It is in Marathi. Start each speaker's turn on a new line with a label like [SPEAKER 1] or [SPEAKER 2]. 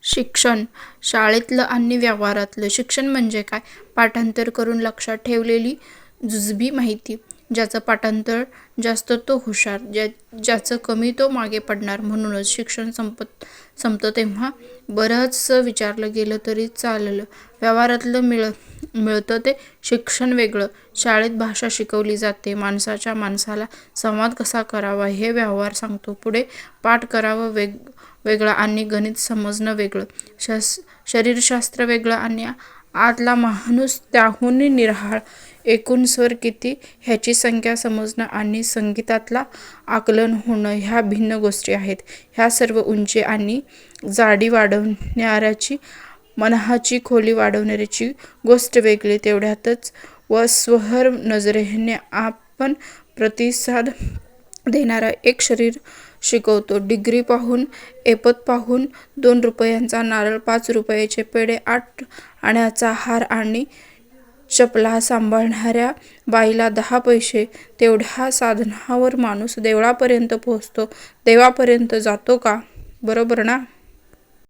[SPEAKER 1] शिक्षण शाळेतलं आणि व्यवहारातलं. शिक्षण म्हणजे काय? पाठांतर करून लक्षात ठेवलेली जुजबी माहिती. ज्याचं पाठांतर जास्त तो हुशार, ज्याचं कमी तो मागे पडणार. म्हणूनच शिक्षण संपतं तेव्हा बरंचसं विचारलं गेलं तरी चाललं. व्यवहारातलं मिळतं ते शिक्षण वेगळं. शाळेत भाषा शिकवली जाते. माणसाच्या माणसाला संवाद कसा करावा हे व्यवहार सांगतो. पुढे पाठ करावं वेगळं आणि गणित समजणं वेगळं. शरीरशास्त्र वेगळं आणि आतला माणूस त्याहून निराळा. एकूण स्वर किती ह्याची संख्या समजणं आणि संगीतातला आकलन होणं ह्या भिन्न गोष्टी आहेत. ह्या सर्व उंची आणि जाडी वाढवणाऱ्याची, मनाची खोली वाढवणाऱ्याची गोष्ट वेगळी. तेवढ्यातच व स्वहर नजरेने आपण प्रतिसाद देणारा एक शरीर शिकवतो. डिग्री पाहून, ऐपत पाहून 2 रुपयांचा नारळ, 5 रुपयाचे पेढे, 8 आण्याचा हार आणि चपला सांभाळणाऱ्या बाईला 10 पैसे. तेवढ्या साधनावर माणूस देवळापर्यंत पोहोचतो. देवापर्यंत जातो का? बरोबर ना?